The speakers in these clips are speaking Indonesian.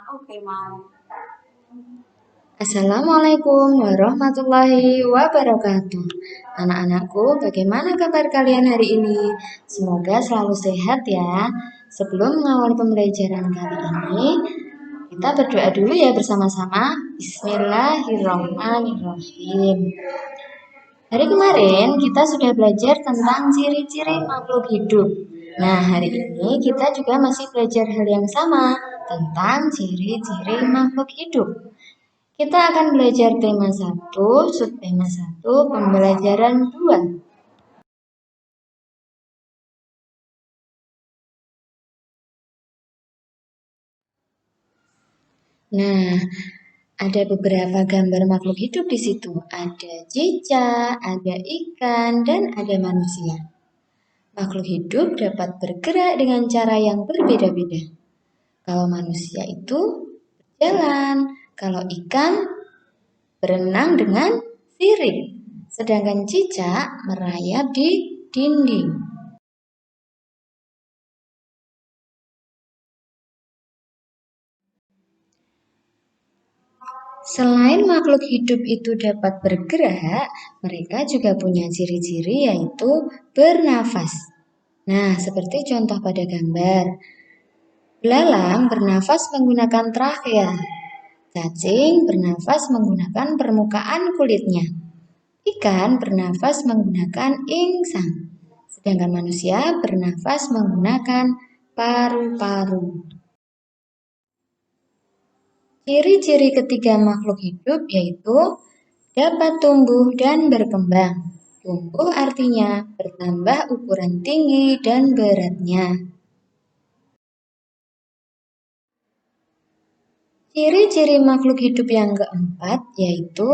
Oke, mau. Assalamualaikum warahmatullahi wabarakatuh. Anak-anakku, bagaimana kabar kalian hari ini? Semoga selalu sehat ya. Sebelum mengawali pembelajaran kali ini, kita berdoa dulu ya bersama-sama. Bismillahirrahmanirrahim. Hari kemarin kita sudah belajar tentang ciri-ciri makhluk hidup. Nah, hari ini kita juga masih belajar hal yang sama tentang ciri-ciri makhluk hidup. Kita akan belajar tema 1, subtema 1, pembelajaran 2. Nah, ada beberapa gambar makhluk hidup di situ. Ada cicak, ada ikan, dan ada manusia. Makhluk hidup dapat bergerak dengan cara yang berbeda-beda. Kalau manusia itu berjalan, kalau ikan berenang dengan sirip, sedangkan cicak merayap di dinding. Selain makhluk hidup itu dapat bergerak, mereka juga punya ciri-ciri yaitu bernafas. Nah, seperti contoh pada gambar. Belalang bernafas menggunakan trakea. Cacing bernafas menggunakan permukaan kulitnya. Ikan bernafas menggunakan insang. Sedangkan manusia bernafas menggunakan paru-paru. Ciri-ciri ketiga makhluk hidup yaitu dapat tumbuh dan berkembang. Tumbuh artinya bertambah ukuran tinggi dan beratnya. Ciri-ciri makhluk hidup yang keempat yaitu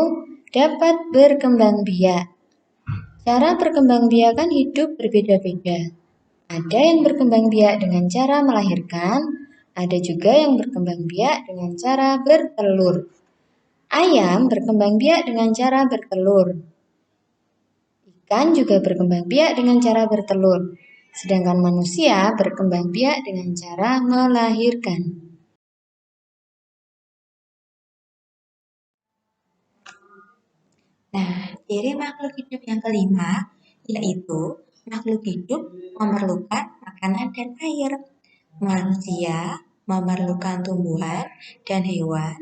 dapat berkembang biak. Cara berkembang biakan hidup berbeda-beda. Ada yang berkembang biak dengan cara melahirkan, ada juga yang berkembang biak dengan cara bertelur. Ayam berkembang biak dengan cara bertelur. Ikan juga berkembang biak dengan cara bertelur. Sedangkan manusia berkembang biak dengan cara melahirkan. Nah, ciri makhluk hidup yang kelima yaitu makhluk hidup memerlukan makanan dan air. Manusia memerlukan tumbuhan dan hewan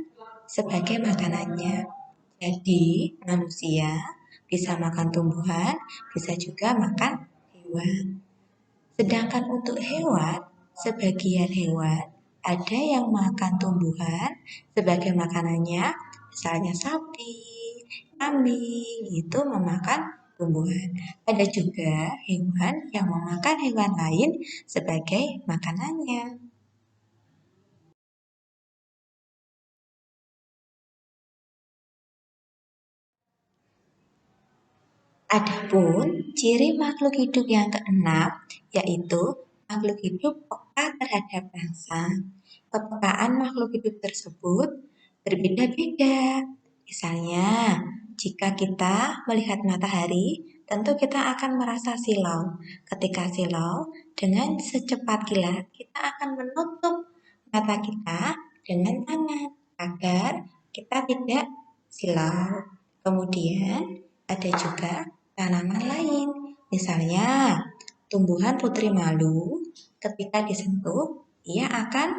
sebagai makanannya. Jadi, manusia bisa makan tumbuhan, bisa juga makan hewan. Sedangkan untuk hewan, sebagian hewan ada yang makan tumbuhan sebagai makanannya, misalnya sapi, kambing, itu memakan tumbuhan. Ada juga hewan yang memakan hewan lain sebagai makanannya. Adapun ciri makhluk hidup yang keenam yaitu makhluk hidup peka terhadap rasa. Kepekaan makhluk hidup tersebut berbeda-beda. Misalnya, jika kita melihat matahari, tentu kita akan merasa silau. Ketika silau, dengan secepat kilat kita akan menutup mata kita dengan tangan agar kita tidak silau. Kemudian ada juga tanaman lain, misalnya tumbuhan putri malu, ketika disentuh, ia akan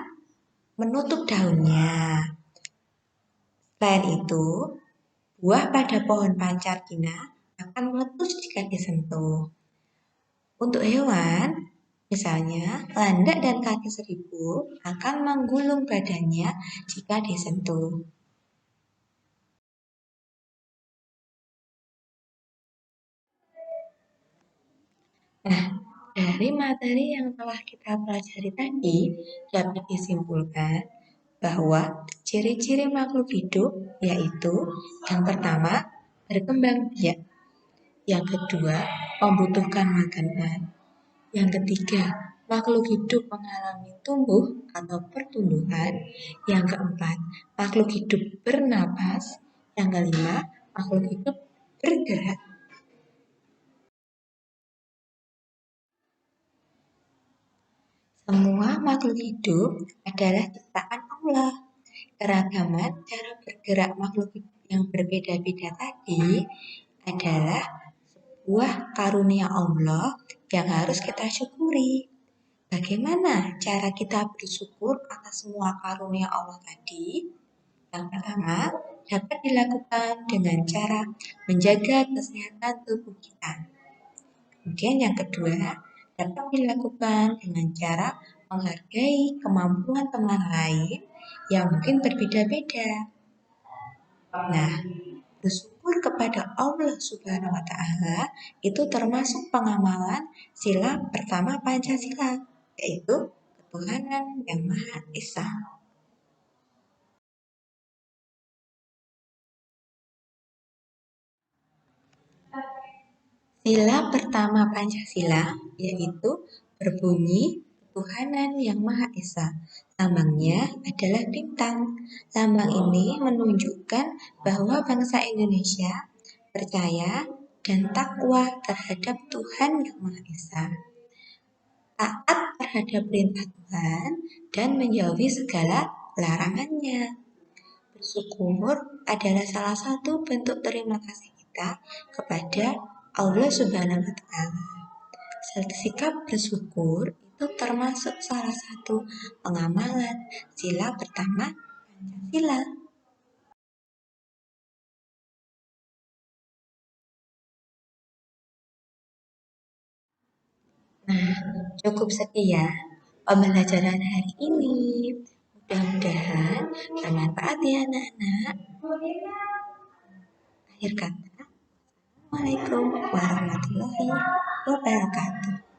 menutup daunnya. Selain itu, buah pada pohon pancar kina akan meletus jika disentuh. Untuk hewan, misalnya landak dan kaki seribu akan menggulung badannya jika disentuh. Nah, dari materi yang telah kita pelajari tadi, dapat disimpulkan bahwa ciri-ciri makhluk hidup yaitu yang pertama, berkembang biak. Yang kedua, membutuhkan makanan. Yang ketiga, makhluk hidup mengalami tumbuh atau pertumbuhan. Yang keempat, makhluk hidup bernapas. Yang kelima, makhluk hidup bergerak. Semua makhluk hidup adalah ciptaan Allah. Keragaman cara bergerak makhluk hidup yang berbeda-beda tadi adalah sebuah karunia Allah yang harus kita syukuri. Bagaimana cara kita bersyukur atas semua karunia Allah tadi? Yang pertama, dapat dilakukan dengan cara menjaga kesehatan tubuh kita. Kemudian yang kedua, dapat dilakukan dengan cara menghargai kemampuan teman lain yang mungkin berbeda-beda. Nah, bersyukur kepada Allah Subhanahu wa Ta'ala itu termasuk pengamalan sila pertama Pancasila, yaitu ketuhanan yang Maha Esa. Sila pertama Pancasila yaitu berbunyi ketuhanan yang Maha Esa. Lambangnya adalah bintang. Lambang ini menunjukkan bahwa bangsa Indonesia percaya dan takwa terhadap Tuhan yang Maha Esa, taat terhadap perintah Tuhan, dan menjauhi segala larangannya. Bersyukur adalah salah satu bentuk terima kasih kita kepada Allah Subhanahu wa Ta'ala. Sikap bersyukur itu termasuk salah satu pengamalan sila pertama Pancasila. Nah, cukup sekian pembelajaran hari ini. Mudah-mudahan bermanfaat ya anak-anak. Akhir kata, Assalamualaikum warahmatullahi wabarakatuh.